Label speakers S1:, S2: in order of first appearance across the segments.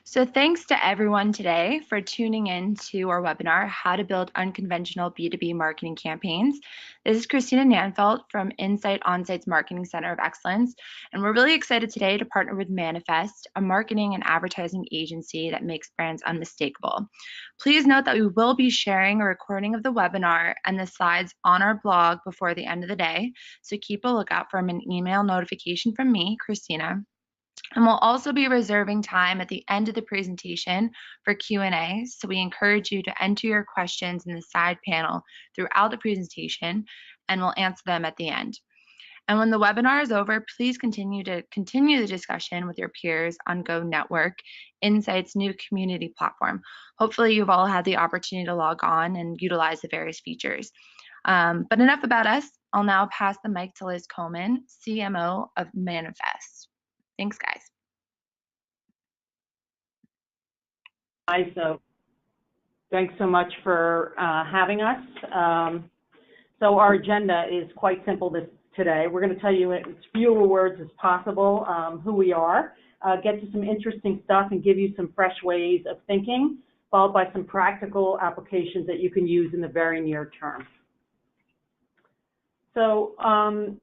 S1: So thanks to everyone today for tuning in to our webinar, How to Build Unconventional B2B Marketing Campaigns. This is Christina Nanfeld from Insight Onsite's Marketing Center of Excellence, and we're really excited today to partner with Manifest, a marketing and advertising agency that makes brands unmistakable. Please note that we will be sharing a recording of the webinar and the slides on our blog before the end of the day, so keep a lookout for an email notification from me, Christina. And we'll also be reserving time at the end of the presentation for Q&A, so we encourage you to enter your questions in the side panel throughout the presentation, and we'll answer them at the end. And when the webinar is over, please continue the discussion with your peers on Go Network, Insight's new community platform. Hopefully you've all had the opportunity to log on and utilize the various features. But enough about us. I'll now pass the mic to Liz Coleman, CMO of Manifest. Thanks, guys.
S2: Hi, so thanks so much for having us. So our agenda is quite simple today. We're going to tell you in as few words as possible who we are, get to some interesting stuff and give you some fresh ways of thinking, followed by some practical applications that you can use in the very near term. So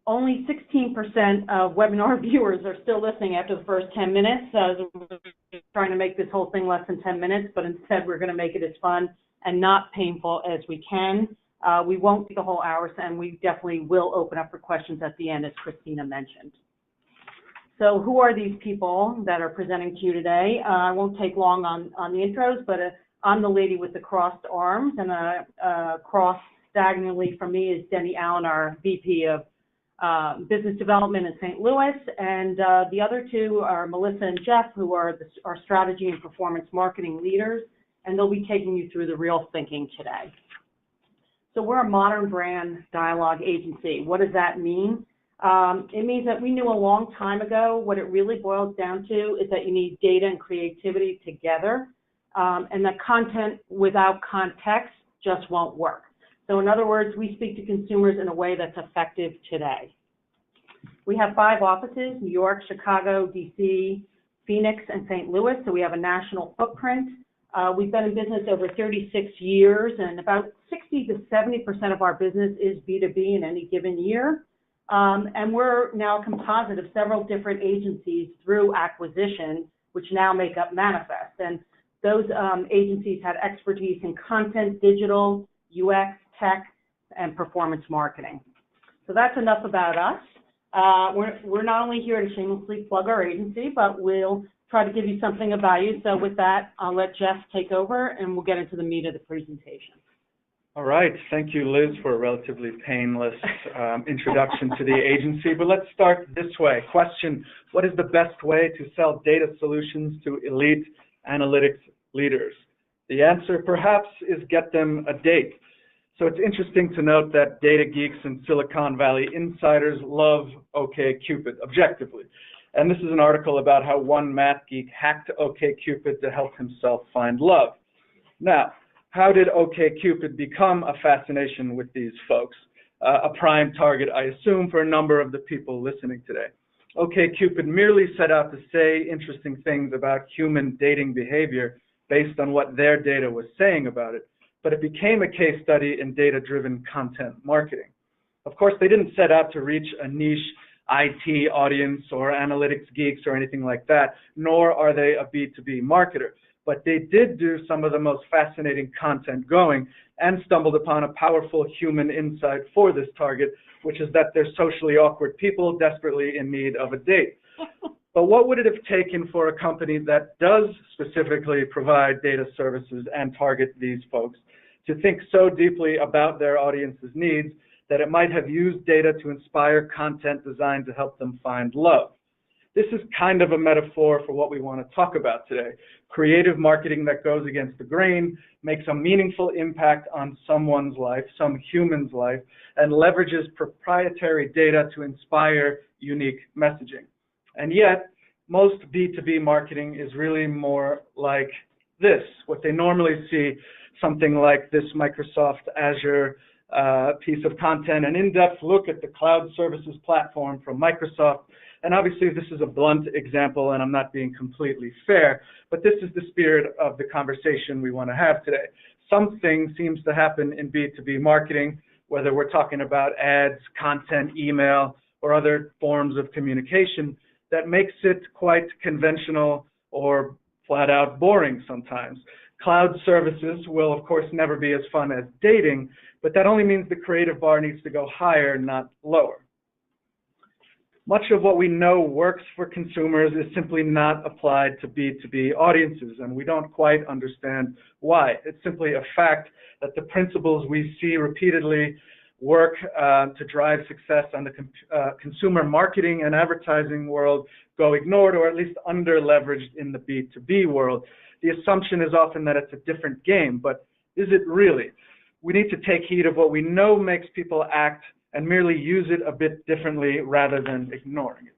S2: only 16% of webinar viewers are still listening after the first 10 minutes. We're trying to make this whole thing less than 10 minutes, but instead we're going to make it as fun and not painful as we can. We won't take the whole hour, and we definitely will open up for questions at the end, as Christina mentioned. So who are these people that are presenting to you today? I won't take long on the intros, but I'm the lady with the crossed arms, and cross diagonally from me is Denny Allen, our VP of Business Development in St. Louis, and the other two are Melissa and Jeff, who are our strategy and performance marketing leaders, and they'll be taking you through the real thinking today. So we're a modern brand dialogue agency. What does that mean? It means that we knew a long time ago what it really boils down to is that you need data and creativity together, and that content without context just won't work. So in other words, we speak to consumers in a way that's effective today. We have 5 offices: New York, Chicago, DC, Phoenix, and St. Louis, so we have a national footprint. We've been in business over 36 years, and about 60 to 70% of our business is B2B in any given year. And we're now a composite of several different agencies through acquisition, which now make up Manifest. And those agencies had expertise in content, digital, UX, tech, and performance marketing. So that's enough about us. We're not only here to shamelessly plug our agency, but we'll try to give you something of value. So with that, I'll let Jeff take over, and we'll get into the meat of the presentation.
S3: All right. Thank you, Liz, for a relatively painless introduction to the agency. But let's start this way. Question: what is the best way to sell data solutions to elite analytics leaders? The answer, perhaps, is get them a date. So it's interesting to note that data geeks and Silicon Valley insiders love OkCupid, objectively. And this is an article about how one math geek hacked OkCupid to help himself find love. Now, how did OkCupid become a fascination with these folks? A prime target, I assume, for a number of the people listening today. OkCupid merely set out to say interesting things about human dating behavior based on what their data was saying about it, but it became a case study in data-driven content marketing. Of course, they didn't set out to reach a niche IT audience or analytics geeks or anything like that, nor are they a B2B marketer. But they did do some of the most fascinating content going and stumbled upon a powerful human insight for this target, which is that they're socially awkward people desperately in need of a date. But what would it have taken for a company that does specifically provide data services and target these folks to think so deeply about their audience's needs that it might have used data to inspire content designed to help them find love? This is kind of a metaphor for what we want to talk about today. Creative marketing that goes against the grain, makes a meaningful impact on someone's life, some human's life, and leverages proprietary data to inspire unique messaging. And yet, most B2B marketing is really more like this, what they normally see, something like this Microsoft Azure piece of content, an in-depth look at the cloud services platform from Microsoft, And obviously this is a blunt example and I'm not being completely fair, but this is the spirit of the conversation we want to have today. Something seems to happen in B2B marketing, whether we're talking about ads, content, email, or other forms of communication, that makes it quite conventional or flat out boring sometimes. Cloud services will, of course, never be as fun as dating, but that only means the creative bar needs to go higher, not lower. Much of what we know works for consumers is simply not applied to B2B audiences, and we don't quite understand why. It's simply a fact that the principles we see repeatedly work to drive success on the consumer marketing and advertising world go ignored, or at least under-leveraged in the B2B world. The assumption is often that it's a different game, but is it really? We need to take heed of what we know makes people act and merely use it a bit differently rather than ignoring it.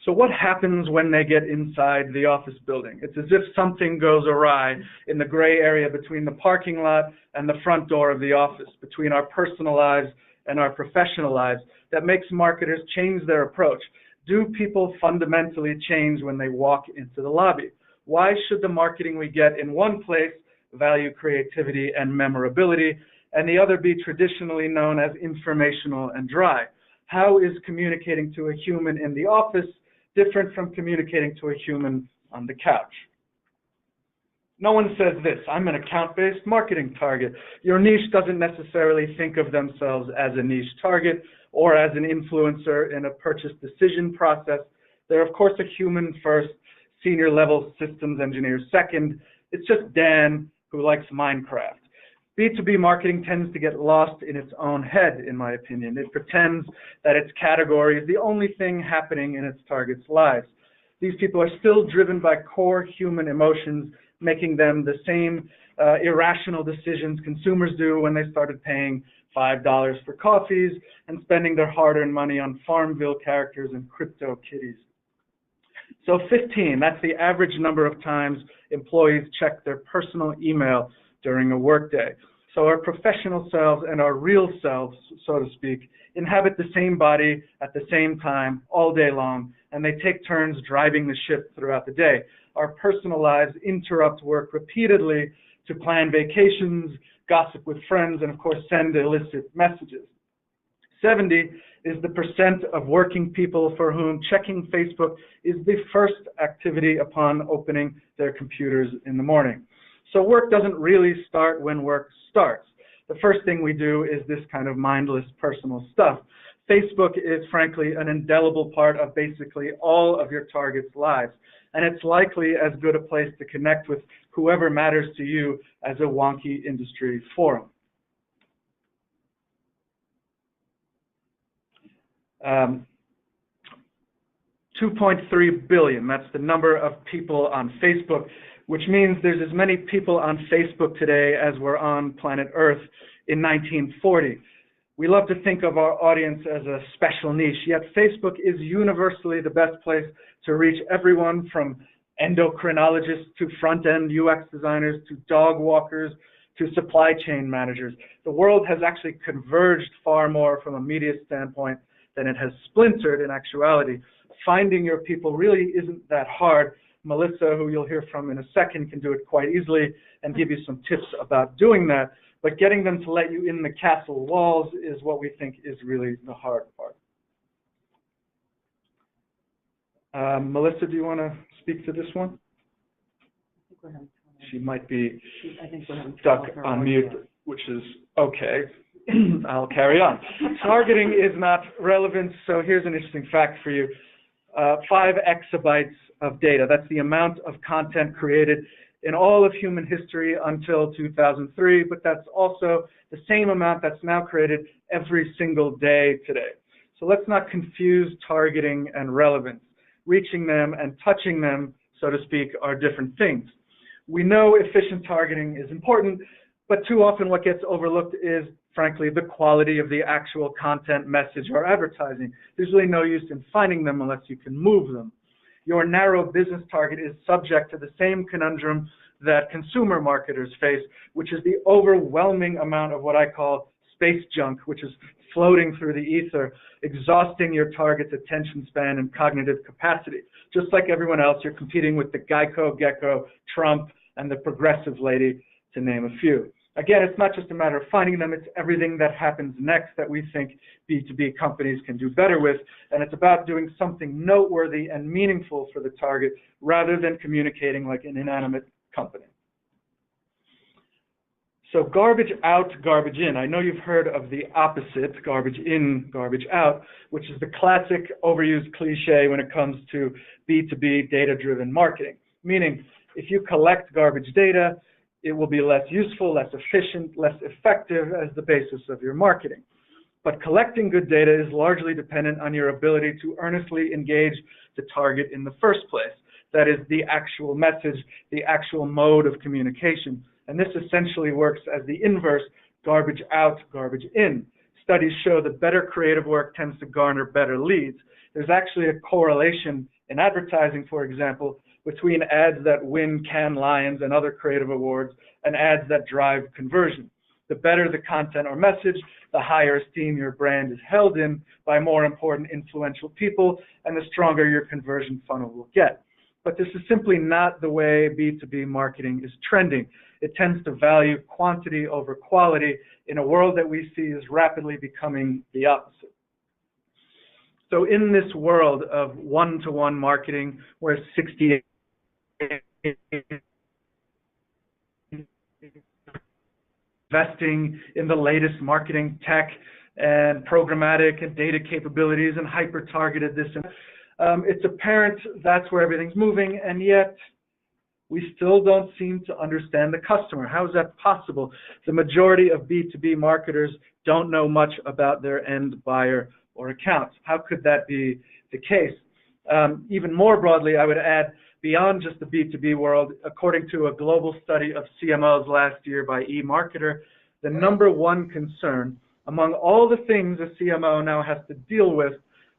S3: So what happens when they get inside the office building? It's as if something goes awry in the gray area between the parking lot and the front door of the office, between our personal lives and our professional lives, that makes marketers change their approach. Do people fundamentally change when they walk into the lobby? Why should the marketing we get in one place value creativity and memorability, and the other be traditionally known as informational and dry? How is communicating to a human in the office different from communicating to a human on the couch? No one says this: I'm an account-based marketing target. Your niche doesn't necessarily think of themselves as a niche target or as an influencer in a purchase decision process. They're, of course, a human first, senior level systems engineer second. It's just Dan who likes Minecraft. B2B marketing tends to get lost in its own head, in my opinion. It pretends that its category is the only thing happening in its target's lives. These people are still driven by core human emotions, making them the same irrational decisions consumers do when they started paying $5 for coffees and spending their hard-earned money on Farmville characters and crypto kitties. So 15, that's the average number of times employees check their personal email during a workday. So our professional selves and our real selves, so to speak, inhabit the same body at the same time all day long, and they take turns driving the ship throughout the day. Our personal lives interrupt work repeatedly to plan vacations, gossip with friends, and of course send illicit messages. 70 is the percent of working people for whom checking Facebook is the first activity upon opening their computers in the morning. So work doesn't really start when work starts. The first thing we do is this kind of mindless personal stuff. Facebook is frankly an indelible part of basically all of your target's lives, and it's likely as good a place to connect with whoever matters to you as a wonky industry forum. 2.3 billion, that's the number of people on Facebook, which means there's as many people on Facebook today as were on planet Earth in 1940. We love to think of our audience as a special niche, yet Facebook is universally the best place to reach everyone from endocrinologists to front-end UX designers to dog walkers to supply chain managers. The world has actually converged far more from a media standpoint than it has splintered in actuality. Finding your people really isn't that hard. Melissa, who you'll hear from in a second, can do it quite easily and give you some tips about doing that. But getting them to let you in the castle walls is what we think is really the hard part. Melissa, do you want to speak to this one? She might be stuck on mute, which is okay. I'll carry on. Targeting is not relevance, so here's an interesting fact for you. 5 exabytes of data, that's the amount of content created in all of human history until 2003, but that's also the same amount that's now created every single day today. So let's not confuse targeting and relevance. Reaching them and touching them, so to speak, are different things. We know efficient targeting is important, but too often what gets overlooked is, frankly, the quality of the actual content, message, or advertising. There's really no use in finding them unless you can move them. Your narrow business target is subject to the same conundrum that consumer marketers face, which is the overwhelming amount of what I call space junk, which is floating through the ether, exhausting your target's attention span and cognitive capacity. Just like everyone else, you're competing with the Geico, Gecko, Trump, and the progressive lady, to name a few. Again, it's not just a matter of finding them, it's everything that happens next that we think B2B companies can do better with, and it's about doing something noteworthy and meaningful for the target rather than communicating like an inanimate company. So garbage out, garbage in. I know you've heard of the opposite, garbage in, garbage out, which is the classic overused cliche when it comes to B2B data-driven marketing. Meaning, if you collect garbage data, it will be less useful, less efficient, less effective as the basis of your marketing. But collecting good data is largely dependent on your ability to earnestly engage the target in the first place. That is the actual message, the actual mode of communication. And this essentially works as the inverse, garbage out, garbage in. Studies show that better creative work tends to garner better leads. There's actually a correlation in advertising, for example, between ads that win Cannes Lions and other creative awards and ads that drive conversion. The better the content or message, the higher esteem your brand is held in by more important influential people, and the stronger your conversion funnel will get. But this is simply not the way B2B marketing is trending. It tends to value quantity over quality in a world that we see is rapidly becoming the opposite. So in this world of one-to-one marketing, where 68 investing in the latest marketing tech and programmatic and data capabilities and hyper-targeted this and it's apparent that's where everything's moving, and yet we still don't seem to understand the customer. How is that possible? The majority of B2B marketers don't know much about their end buyer or account. How could that be the case? Even more broadly, I would add, beyond just the B2B world, according to a global study of CMOs last year by eMarketer, the number one concern among all the things a CMO now has to deal with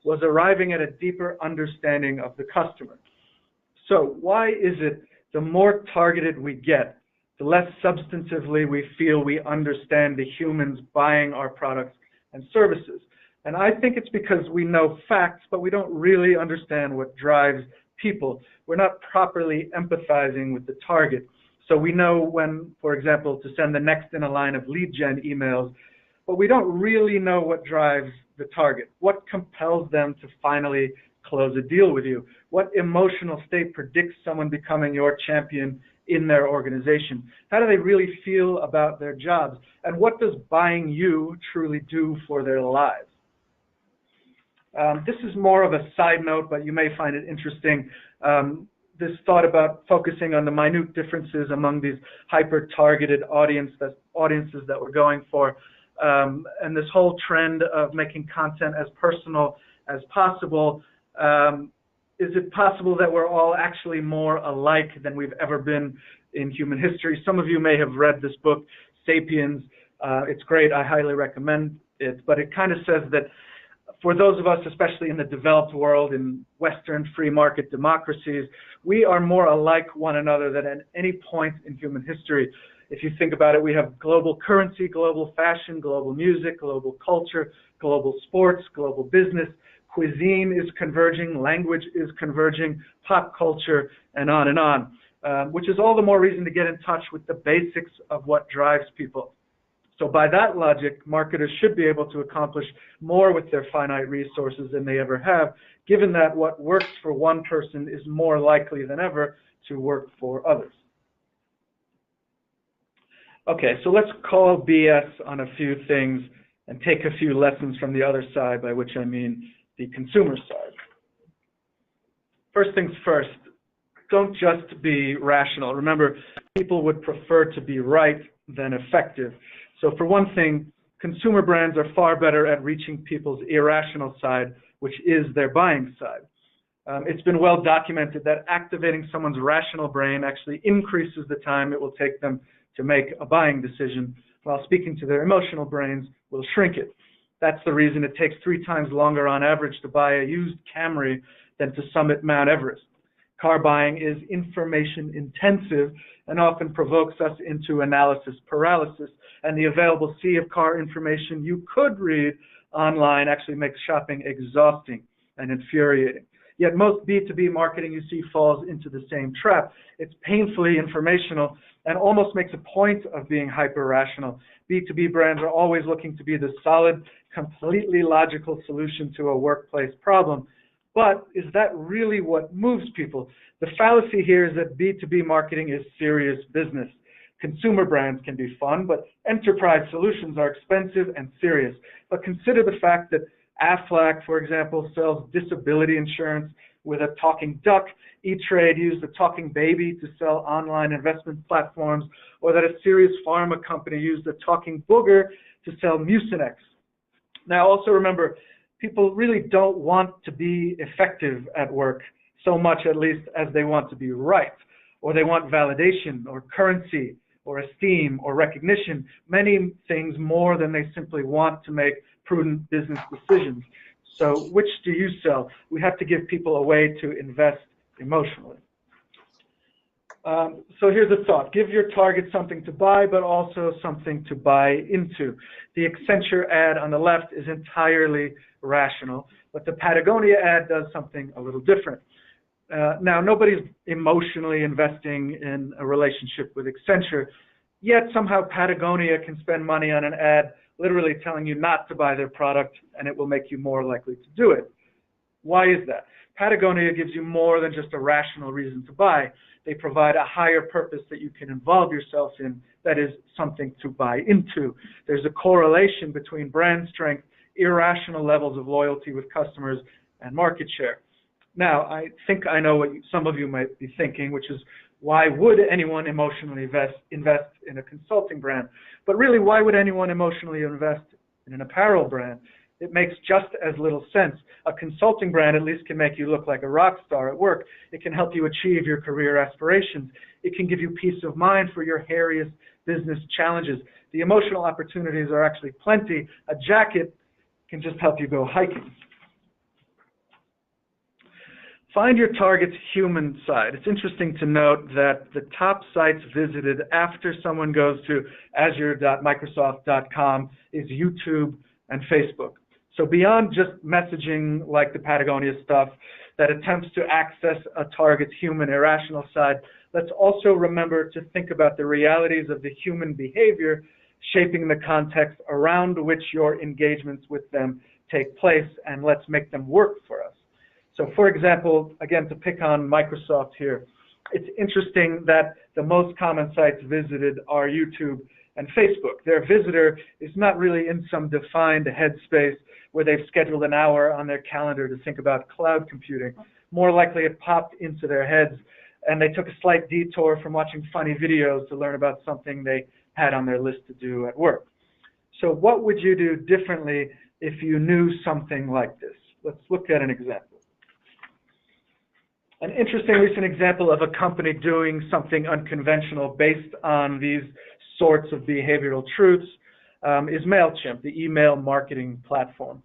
S3: was arriving at a deeper understanding of the customer. So why is it the more targeted we get, the less substantively we feel we understand the humans buying our products and services? And I think it's because we know facts, but we don't really understand what drives people. We're not properly empathizing with the target. So we know when, for example, to send the next in a line of lead gen emails, but we don't really know what drives the target. What compels them to finally close a deal with you? What emotional state predicts someone becoming your champion in their organization? How do they really feel about their jobs? And what does buying you truly do for their lives? This is more of a side note, but you may find it interesting. This thought about focusing on the minute differences among these hyper-targeted audiences that we're going for, and this whole trend of making content as personal as possible. Is it possible that we're all actually more alike than we've ever been in human history? Some of you may have read this book, Sapiens. It's great. I highly recommend it. But it kind of says that for those of us, especially in the developed world, in Western free market democracies, we are more alike one another than at any point in human history. If you think about it, we have global currency, global fashion, global music, global culture, global sports, global business. Cuisine is converging, language is converging, pop culture, and on, which is all the more reason to get in touch with the basics of what drives people. So by that logic, marketers should be able to accomplish more with their finite resources than they ever have, given that what works for one person is more likely than ever to work for others. Okay, so let's call BS on a few things and take a few lessons from the other side, by which I mean the consumer side. First things first, don't just be rational. Remember, people would prefer to be right than effective. So for one thing, consumer brands are far better at reaching people's irrational side, which is their buying side. It's been well documented that activating someone's rational brain actually increases the time it will take them to make a buying decision, while speaking to their emotional brains will shrink it. That's the reason it takes 3 times longer on average to buy a used Camry than to summit Mount Everest. Car buying is information intensive and often provokes us into analysis paralysis, and the available sea of car information you could read online actually makes shopping exhausting and infuriating. Yet most B2B marketing you see falls into the same trap. It's painfully informational and almost makes a point of being hyper-rational. B2B brands are always looking to be the solid, completely logical solution to a workplace problem. But is that really what moves people? The fallacy here is that B2B marketing is serious business. Consumer brands can be fun, but enterprise solutions are expensive and serious. But consider the fact that Aflac, for example, sells disability insurance with a talking duck. E-Trade used a talking baby to sell online investment platforms, or that a serious pharma company used a talking booger to sell Mucinex. Now, also remember, people really don't want to be effective at work so much, at least, as they want to be right, or they want validation or currency or esteem or recognition, many things more than they simply want to make prudent business decisions. So which do you sell? We have to give people a way to invest emotionally. So here's a thought. Give your target something to buy, but also something to buy into. The Accenture ad on the left is entirely rational, but the Patagonia ad does something a little different. Now, nobody's emotionally investing in a relationship with Accenture, yet somehow Patagonia can spend money on an ad literally telling you not to buy their product, and it will make you more likely to do it. Why is that? Patagonia gives you more than just a rational reason to buy. They provide a higher purpose that you can involve yourself in, that is something to buy into. There's a correlation between brand strength, irrational levels of loyalty with customers, and market share. Now, I think I know what some of you might be thinking, which is, why would anyone emotionally invest in a consulting brand? But really, why would anyone emotionally invest in an apparel brand? It makes just as little sense. A consulting brand at least can make you look like a rock star at work. It can help you achieve your career aspirations. It can give you peace of mind for your hairiest business challenges. The emotional opportunities are actually plenty. A jacket can just help you go hiking. Find your target's human side. It's interesting to note that the top sites visited after someone goes to azure.microsoft.com is YouTube and Facebook. So beyond just messaging like the Patagonia stuff that attempts to access a target's human irrational side, let's also remember to think about the realities of the human behavior shaping the context around which your engagements with them take place, and let's make them work for us. So for example, again, to pick on Microsoft here, it's interesting that the most common sites visited are YouTube and Facebook. Their visitor is not really in some defined headspace where they've scheduled an hour on their calendar to think about cloud computing. More likely it popped into their heads and they took a slight detour from watching funny videos to learn about something they had on their list to do at work. So what would you do differently if you knew something like this? Let's look at an example. An interesting recent example of a company doing something unconventional based on these sorts of behavioral truths is MailChimp, the email marketing platform.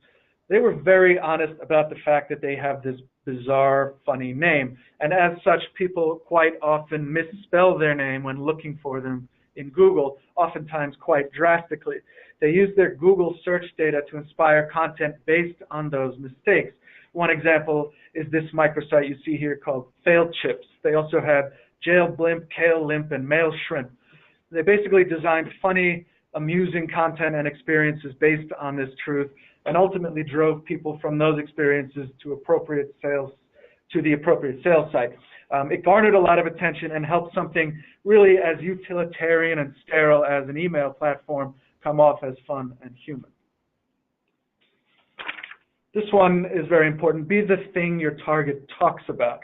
S3: They were very honest about the fact that they have this bizarre, funny name, and as such, people quite often misspell their name when looking for them in Google, oftentimes quite drastically. They use their Google search data to inspire content based on those mistakes. One example is this microsite you see here called Failed Chips. They also have Jail Blimp, Kale Limp, and Mail Shrimp. They basically designed funny, amusing content and experiences based on this truth, and ultimately drove people from those experiences to the appropriate sales site. It garnered a lot of attention and helped something really as utilitarian and sterile as an email platform come off as fun and human. This one is very important. Be the thing your target talks about.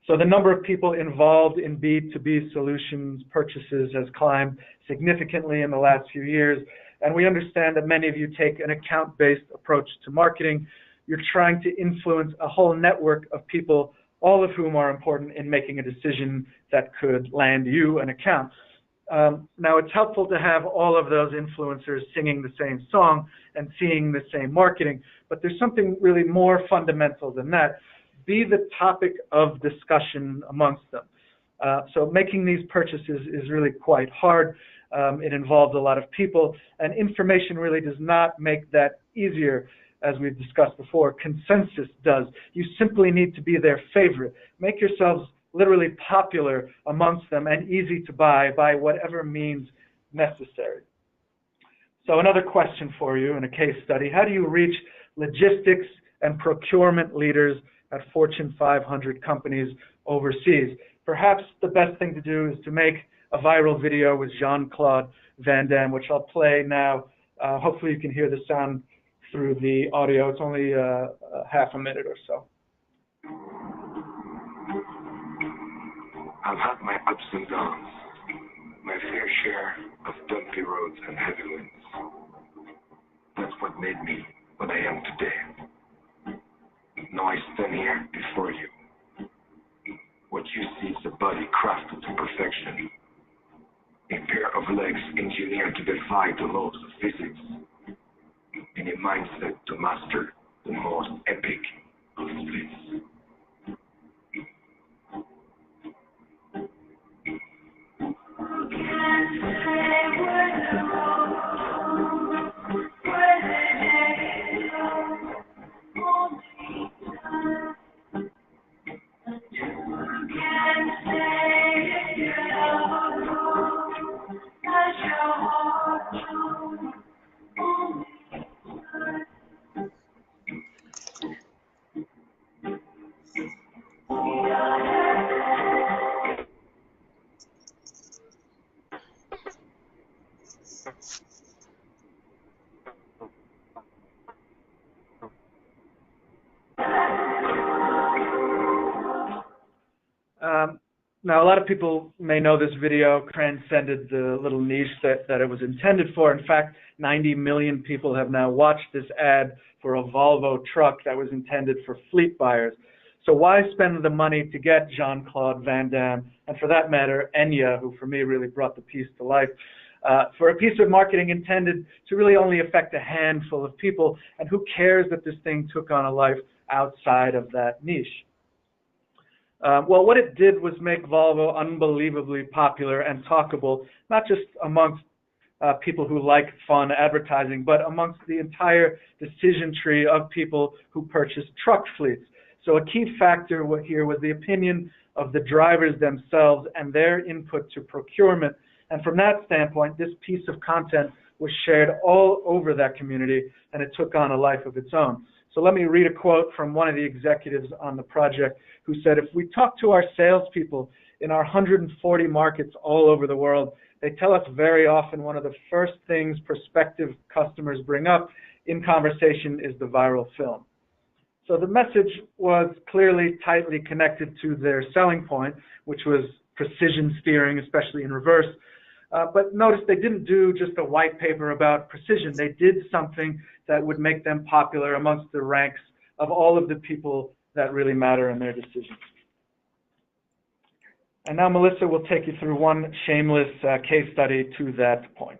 S3: So the number of people involved in B2B solutions purchases has climbed significantly in the last few years, and we understand that many of you take an account-based approach to marketing. You're trying to influence a whole network of people, all of whom are important in making a decision that could land you an account. Now, it's helpful to have all of those influencers singing the same song and seeing the same marketing, but there's something really more fundamental than that. Be the topic of discussion amongst them. So making these purchases is really quite hard. It involves a lot of people, and information really does not make that easier. as we've discussed before, consensus does. You simply need to be their favorite. Make yourselves literally popular amongst them and easy to buy by whatever means necessary. So another question for you in a case study: how do you reach logistics and procurement leaders at Fortune 500 companies overseas? Perhaps the best thing to do is to make a viral video with Jean-Claude Van Damme, which I'll play now. Hopefully you can hear the sound through the audio. It's only half a minute or so.
S4: I've had my ups and downs, my fair share of bumpy roads and heavy winds. That's what made me what I am today. Now I stand here before you. What you see is a body crafted to perfection, a pair of legs engineered to defy the laws of physics, and a mindset to master the most epic of splits.
S3: Now, a lot of people may know this video transcended the little niche that it was intended for. In fact, 90 million people have now watched this ad for a Volvo truck that was intended for fleet buyers. So why spend the money to get Jean-Claude Van Damme, and for that matter, Enya, who for me really brought the piece to life, for a piece of marketing intended to really only affect a handful of people, and who cares that this thing took on a life outside of that niche? Well, what it did was make Volvo unbelievably popular and talkable, not just amongst people who like fun advertising, but amongst the entire decision tree of people who purchase truck fleets. So a key factor here was the opinion of the drivers themselves and their input to procurement. And from that standpoint, this piece of content was shared all over that community, and it took on a life of its own. So let me read a quote from one of the executives on the project who said, "If we talk to our salespeople in our 140 markets all over the world, they tell us very often one of the first things prospective customers bring up in conversation is the viral film." So the message was clearly tightly connected to their selling point, which was precision steering, especially in reverse. But notice they didn't do just a white paper about precision. They did something that would make them popular amongst the ranks of all of the people that really matter in their decisions. And now Melissa will take you through one shameless case study to that point.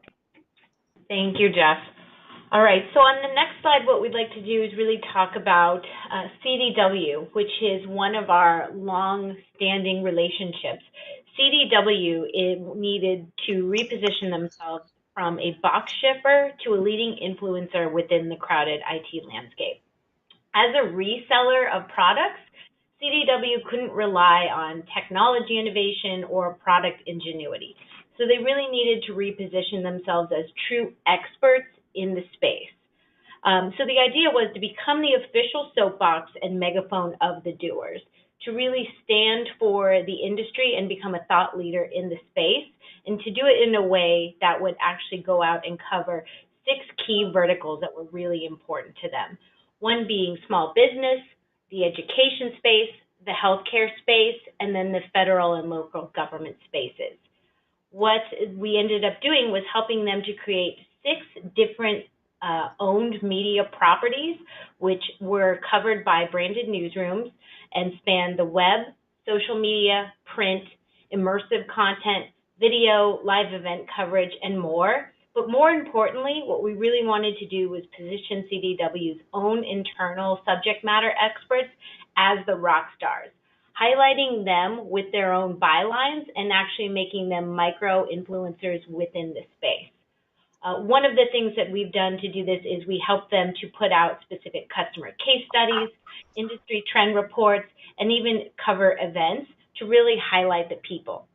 S5: Thank you, Jeff. All right, so on the next slide, what we'd like to do is really talk about CDW, which is one of our long-standing relationships. CDW needed to reposition themselves from a box shipper to a leading influencer within the crowded IT landscape. As a reseller of products, CDW couldn't rely on technology innovation or product ingenuity. So they really needed to reposition themselves as true experts in the space. So the idea was to become the official soapbox and megaphone of the doers, to really stand for the industry and become a thought leader in the space, and to do it in a way that would actually go out and cover 6 key verticals that were really important to them. One being small business, the education space, the healthcare space, and then the federal and local government spaces. What we ended up doing was helping them to create 6 different owned media properties, which were covered by branded newsrooms and spanned the web, social media, print, immersive content, video, live event coverage, and more. But more importantly, what we really wanted to do was position CDW's own internal subject matter experts as the rock stars, highlighting them with their own bylines and actually making them micro-influencers within the space. One of the things that we've done to do this is we help them to put out specific customer case studies, industry trend reports, and even cover events to really highlight the people.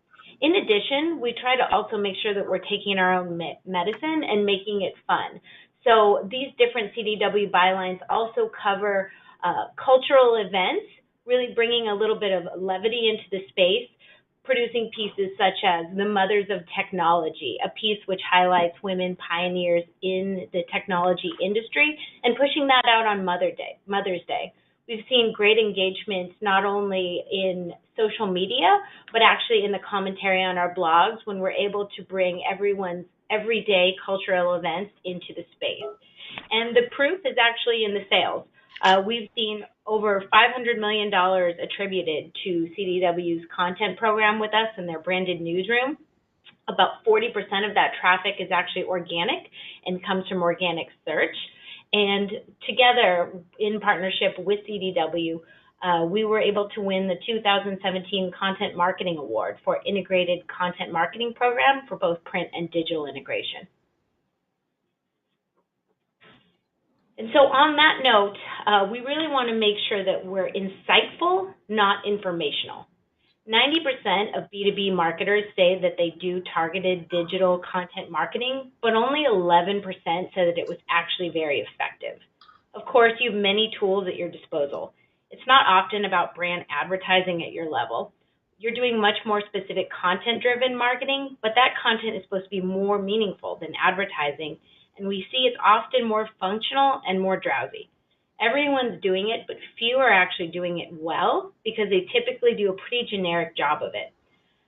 S5: In addition, we try to also make sure that we're taking our own medicine and making it fun. So these different CDW bylines also cover cultural events, really bringing a little bit of levity into the space, producing pieces such as The Mothers of Technology, a piece which highlights women pioneers in the technology industry, and pushing that out on Mother's Day. We've seen great engagement not only in social media, but actually in the commentary on our blogs when we're able to bring everyone's everyday cultural events into the space. And the proof is actually in the sales. We've seen over $500 million attributed to CDW's content program with us in their branded newsroom. About 40% of that traffic is actually organic and comes from organic search. And together, in partnership with CDW, we were able to win the 2017 Content Marketing Award for Integrated Content Marketing Program for both print and digital integration. And so on that note, we really want to make sure that we're insightful, not informational. 90% of B2B marketers say that they do targeted digital content marketing, but only 11% said that it was actually very effective. Of course, you have many tools at your disposal. It's not often about brand advertising at your level. You're doing much more specific content-driven marketing, but that content is supposed to be more meaningful than advertising, and we see it's often more functional and more drowsy. Everyone's doing it, but few are actually doing it well because they typically do a pretty generic job of it.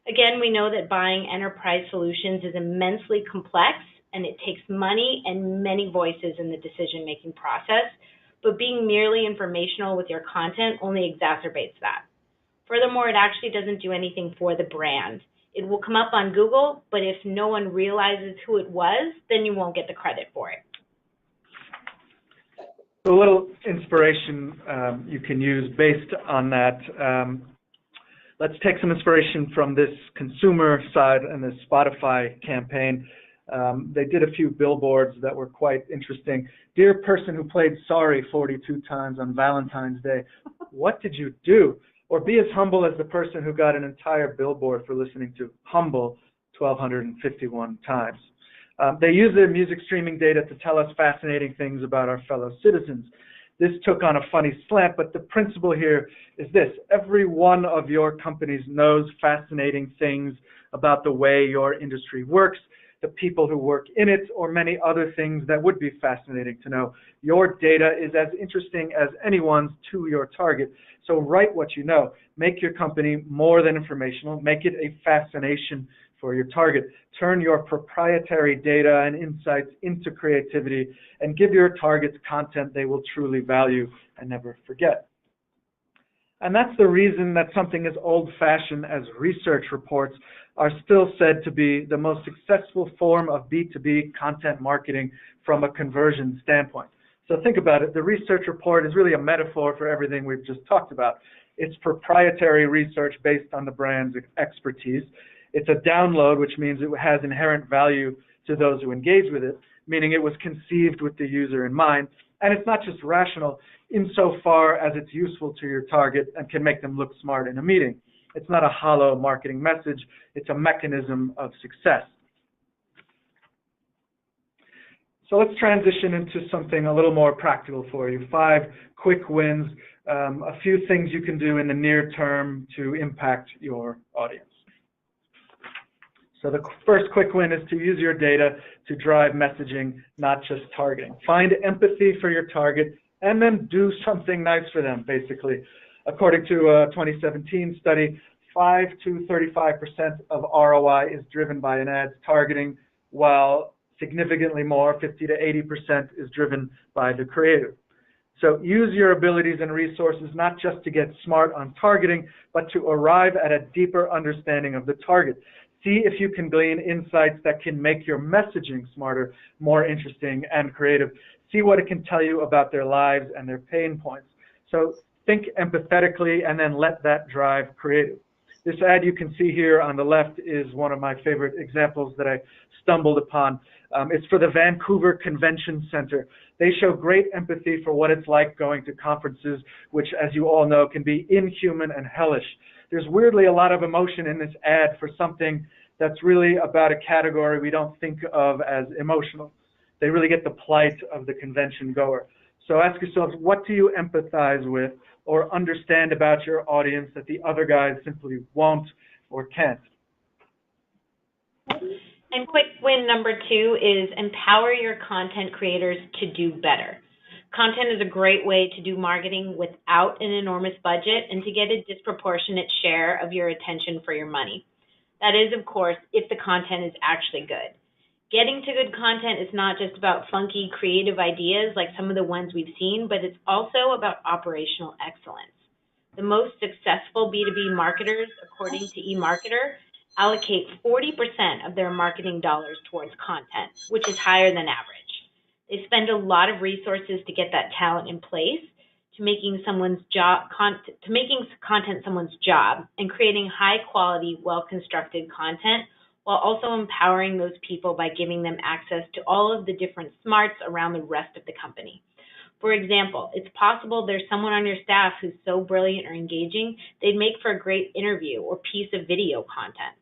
S5: Again, we know that buying enterprise solutions is immensely complex and it takes money and many voices in the decision-making process, but being merely informational with your content only exacerbates that. Furthermore, it actually doesn't do anything for the brand. It will come up on Google, but if no one realizes who it was, then you won't get the credit for it.
S3: A little inspiration you can use based on that. Let's take some inspiration from this consumer side and this Spotify campaign. They did a few billboards that were quite interesting. Dear person who played Sorry 42 times on Valentine's Day, what did you do? Or be as humble as the person who got an entire billboard for listening to Humble 1,251 times. They use their music streaming data to tell us fascinating things about our fellow citizens. This took on a funny slant, but the principle here is this. Every one of your companies knows fascinating things about the way your industry works, the people who work in it, or many other things that would be fascinating to know. Your data is as interesting as anyone's to your target. So write what you know. Make your company more than informational. Make it a fascination for your target. Turn your proprietary data and insights into creativity and give your targets content they will truly value and never forget. And that's the reason that something as old-fashioned as research reports are still said to be the most successful form of B2B content marketing from a conversion standpoint. So think about it. The research report is really a metaphor for everything we've just talked about. It's proprietary research based on the brand's expertise. It's a download, which means it has inherent value to those who engage with it, meaning it was conceived with the user in mind. And it's not just rational insofar as it's useful to your target and can make them look smart in a meeting. It's not a hollow marketing message. It's a mechanism of success. So let's transition into something a little more practical for you. 5 quick wins, a few things you can do in the near term to impact your audience. So the first quick win is to use your data to drive messaging, not just targeting. Find empathy for your target and then do something nice for them, basically. According to a 2017 study, 5 to 35% of ROI is driven by an ad's targeting, while significantly more, 50 to 80%, is driven by the creative. So use your abilities and resources not just to get smart on targeting, but to arrive at a deeper understanding of the target. See if you can glean insights that can make your messaging smarter, more interesting, and creative. See what it can tell you about their lives and their pain points. So think empathetically and then let that drive creative. This ad you can see here on the left is one of my favorite examples that I stumbled upon. It's for the Vancouver Convention Center. They show great empathy for what it's like going to conferences, which, as you all know, can be inhuman and hellish. There's weirdly a lot of emotion in this ad for something that's really about a category we don't think of as emotional. They really get the plight of the convention goer. So ask yourselves, what do you empathize with or understand about your audience that the other guys simply won't or can't?
S5: And quick win number 2 is empower your content creators to do better. Content is a great way to do marketing without an enormous budget and to get a disproportionate share of your attention for your money. That is, of course, if the content is actually good. Getting to good content is not just about funky, creative ideas like some of the ones we've seen, but it's also about operational excellence. The most successful B2B marketers, according to eMarketer, allocate 40% of their marketing dollars towards content, which is higher than average. They spend a lot of resources to get that talent in place, to making content someone's job, and creating high-quality, well-constructed content, while also empowering those people by giving them access to all of the different smarts around the rest of the company. For example, it's possible there's someone on your staff who's so brilliant or engaging, they'd make for a great interview or piece of video content.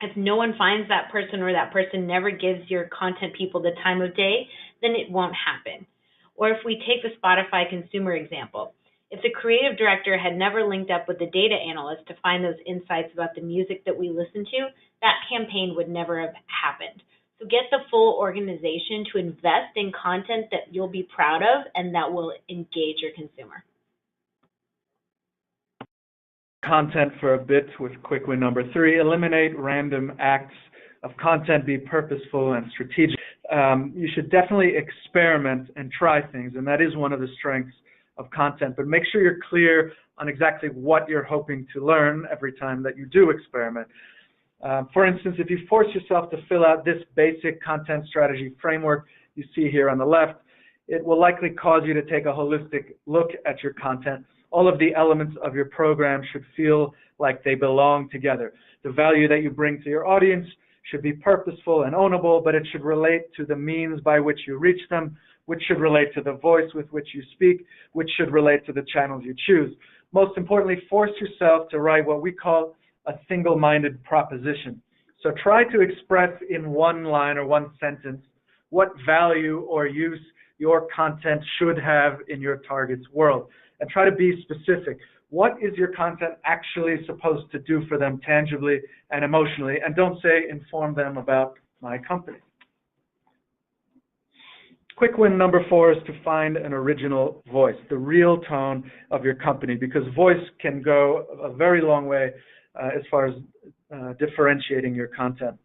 S5: If no one finds that person or that person never gives your content people the time of day, then it won't happen. Or if we take the Spotify consumer example, if the creative director had never linked up with the data analyst to find those insights about the music that we listen to, that campaign would never have happened. So get the full organization to invest in content that you'll be proud of and that will engage your consumer.
S3: Content for a bit with quick win number 3. Eliminate random acts of content. Be purposeful and strategic. You should definitely experiment and try things, and that is one of the strengths of content. But make sure you're clear on exactly what you're hoping to learn every time that you do experiment. For instance, if you force yourself to fill out this basic content strategy framework you see here on the left, it will likely cause you to take a holistic look at your content. All of the elements of your program should feel like they belong together. The value that you bring to your audience should be purposeful and ownable, but it should relate to the means by which you reach them, which should relate to the voice with which you speak, which should relate to the channels you choose. Most importantly, force yourself to write what we call a single-minded proposition. So try to express in one line or one sentence what value or use your content should have in your target's world. And try to be specific. What is your content actually supposed to do for them tangibly and emotionally? And don't say, inform them about my company. Quick win number 4 is to find an original voice, the real tone of your company, because voice can go a very long way as far as differentiating your content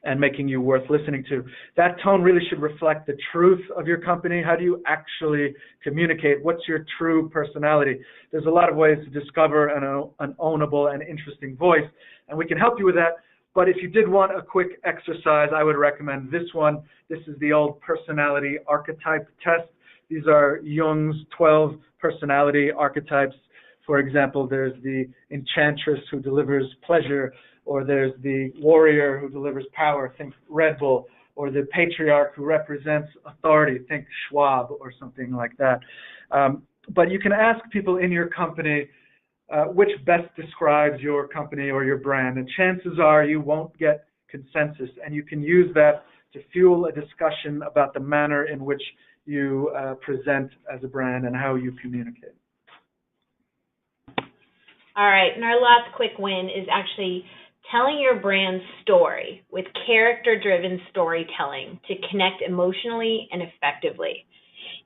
S3: and making you worth listening to. That tone really should reflect the truth of your company. How do you actually communicate? What's your true personality? There's a lot of ways to discover an ownable and interesting voice, and we can help you with that. But if you did want a quick exercise, I would recommend this one. This is the old personality archetype test. These are Jung's 12 personality archetypes. For example, there's the enchantress who delivers pleasure, or there's the warrior who delivers power, think Red Bull, or the patriarch who represents authority, think Schwab or something like that. But you can ask people in your company which best describes your company or your brand, and chances are you won't get consensus, and you can use that to fuel a discussion about the manner in which you present as a brand and how you communicate.
S5: All right, and our last quick win is actually telling your brand's story with character-driven storytelling to connect emotionally and effectively.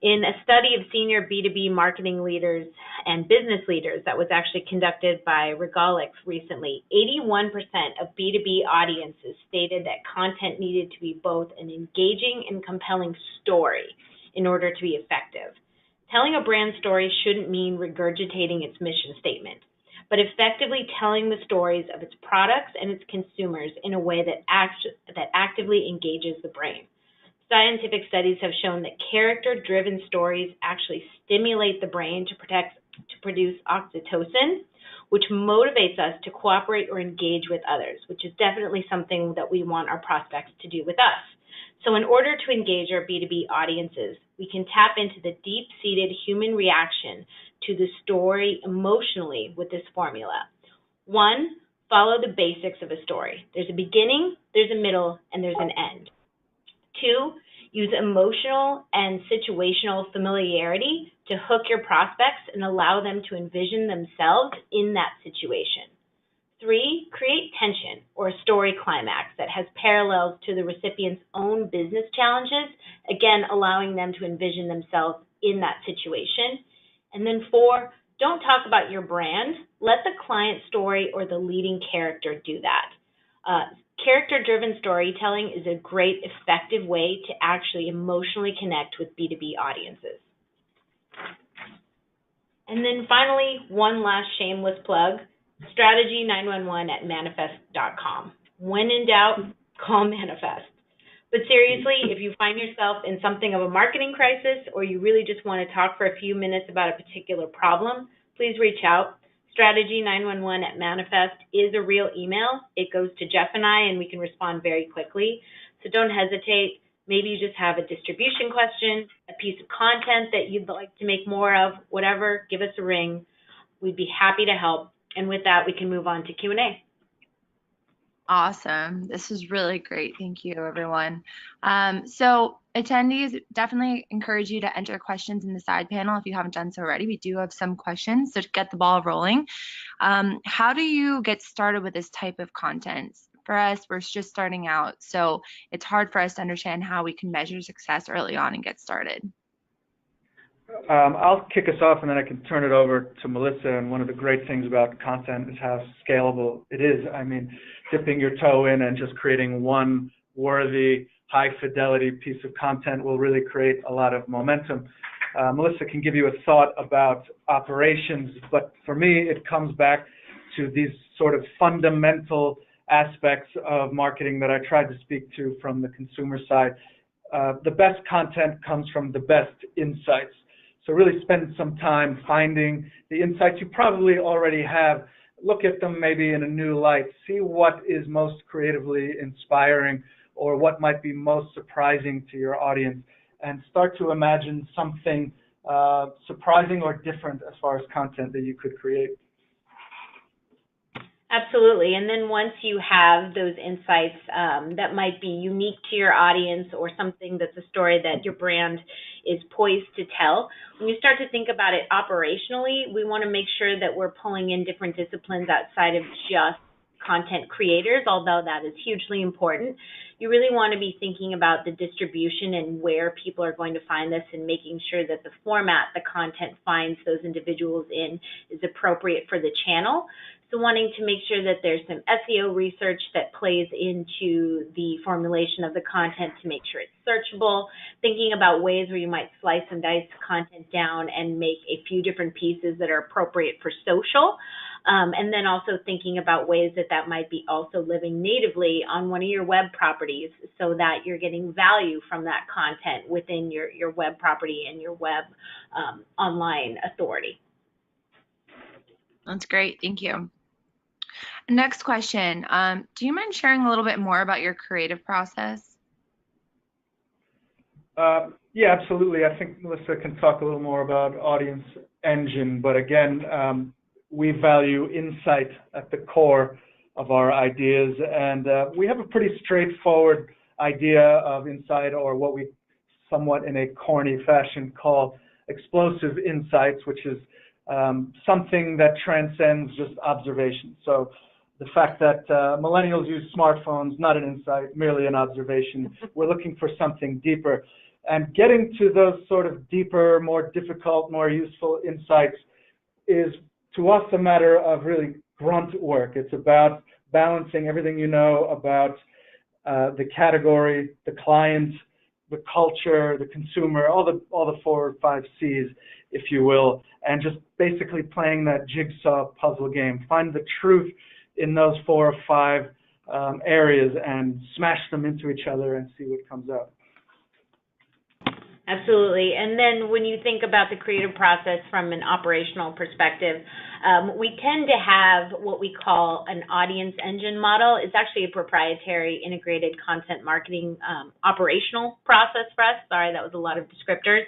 S5: In a study of senior B2B marketing leaders and business leaders that was actually conducted by Regalix recently, 81% of B2B audiences stated that content needed to be both an engaging and compelling story in order to be effective. Telling a brand story shouldn't mean regurgitating its mission statement, but effectively telling the stories of its products and its consumers in a way that actively engages the brain. Scientific studies have shown that character-driven stories actually stimulate the brain to to produce oxytocin, which motivates us to cooperate or engage with others, which is definitely something that we want our prospects to do with us. So in order to engage our B2B audiences, we can tap into the deep-seated human reaction to the story emotionally with this formula. 1, follow the basics of a story. There's a beginning, there's a middle, and there's an end. 2, use emotional and situational familiarity to hook your prospects and allow them to envision themselves in that situation. 3, create tension or a story climax that has parallels to the recipient's own business challenges, again, allowing them to envision themselves in that situation. And then 4, don't talk about your brand. Let the client story or the leading character do that. Character-driven storytelling is a great, effective way to actually emotionally connect with B2B audiences. And then finally, one last shameless plug, strategy911@manifest.com. When in doubt, call Manifest. But seriously, if you find yourself in something of a marketing crisis or you really just want to talk for a few minutes about a particular problem, please reach out. Strategy911@manifest is a real email. It goes to Jeff and I, and we can respond very quickly. So don't hesitate. Maybe you just have a distribution question, a piece of content that you'd like to make more of, whatever, give us a ring. We'd be happy to help. And with that, we can move on to Q&A.
S1: Awesome. This is really great. Thank you, everyone. So attendees, definitely encourage you to enter questions in the side panel if you haven't done so already. We do have some questions, so to get the ball rolling. How do you get started with this type of content? For us, we're just starting out, so it's hard for us to understand how we can measure success early on and get started.
S3: I'll kick us off, and then I can turn it over to Melissa. And one of the great things about content is how scalable it is. I mean, dipping your toe in and just creating one worthy, high-fidelity piece of content will really create a lot of momentum. Melissa can give you a thought about operations, but for me, it comes back to these sort of fundamental aspects of marketing that I tried to speak to from the consumer side. The best content comes from the best insights. So really spend some time finding the insights you probably already have. Look at them maybe in a new light. See what is most creatively inspiring or what might be most surprising to your audience, and start to imagine something surprising or different as far as content that you could create.
S5: Absolutely. And then once you have those insights that might be unique to your audience or something that's a story that your brand is poised to tell, when you start to think about it operationally, we want to make sure that we're pulling in different disciplines outside of just content creators, although that is hugely important. You really want to be thinking about the distribution and where people are going to find this and making sure that the format the content finds those individuals in is appropriate for the channel. So wanting to make sure that there's some SEO research that plays into the formulation of the content to make sure it's searchable, thinking about ways where you might slice and dice content down and make a few different pieces that are appropriate for social. And then also thinking about ways that that might be also living natively on one of your web properties so that you're getting value from that content within your web property and your web online authority.
S1: That's great. Thank you. Next question. Do you mind sharing a little bit more about your creative process?
S3: Yeah, absolutely. I think Melissa can talk a little more about Audience Engine, but again, we value insight at the core of our ideas, and we have a pretty straightforward idea of insight, or what we somewhat in a corny fashion call explosive insights, which is something that transcends just observation. So the fact that millennials use smartphones, not an insight, merely an observation. We're looking for something deeper. And getting to those sort of deeper, more difficult, more useful insights is, to us, a matter of really grunt work. It's about balancing everything you know about the category, the client, the culture, the consumer, all the 4 or 5 C's, if you will, and just basically playing that jigsaw puzzle game. Find the truth in those 4 or 5 areas and smash them into each other and see what comes out.
S5: Absolutely. And then when you think about the creative process from an operational perspective, we tend to have what we call an audience engine model. It's actually a proprietary integrated content marketing operational process for us. Sorry, that was a lot of descriptors.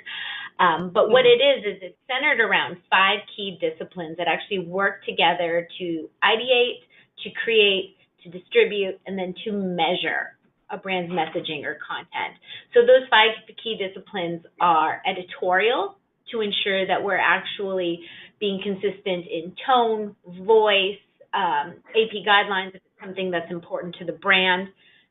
S5: But what it is it's centered around 5 key disciplines that actually work together to ideate, to create, to distribute, and then to measure a brand's messaging or content. So those 5 key disciplines are editorial, to ensure that we're actually being consistent in tone, voice, AP guidelines if it's something that's important to the brand,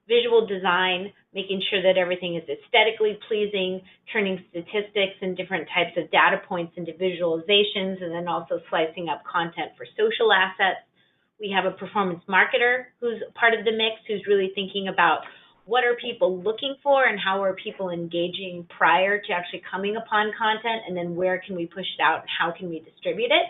S5: visual design, making sure that everything is aesthetically pleasing, turning statistics and different types of data points into visualizations, and then also slicing up content for social assets. We have a performance marketer who's part of the mix, who's really thinking about what are people looking for and how are people engaging prior to actually coming upon content, and then where can we push it out and how can we distribute it.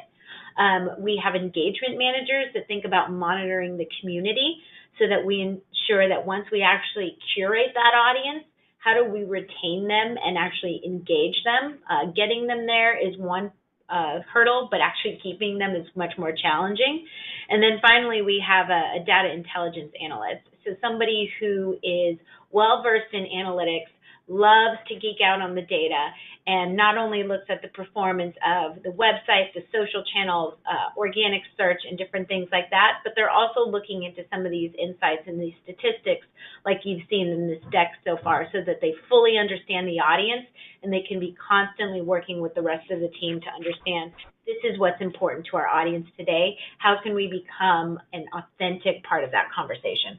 S5: We have engagement managers that think about monitoring the community so that we ensure that once we actually curate that audience, how do we retain them and actually engage them? Getting them there is one hurdle, but actually keeping them is much more challenging. And then finally, we have a data intelligence analyst. So somebody who is well-versed in analytics, loves to geek out on the data, and not only looks at the performance of the website, the social channels, organic search, and different things like that, but they're also looking into some of these insights and these statistics like you've seen in this deck so far, so that they fully understand the audience and they can be constantly working with the rest of the team to understand this is what's important to our audience today. How can we become an authentic part of that conversation?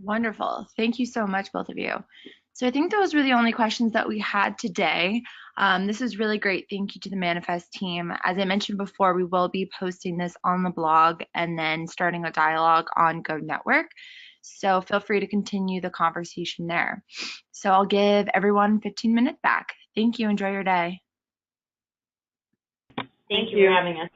S1: Wonderful. Thank you so much, both of you. So I think those were the only questions that we had today. This is really great. Thank you to the Manifest team. As I mentioned before, we will be posting this on the blog and then starting a dialogue on Go Network. So feel free to continue the conversation there. So I'll give everyone 15 minutes back. Thank you. Enjoy your day.
S5: Thank you for having us.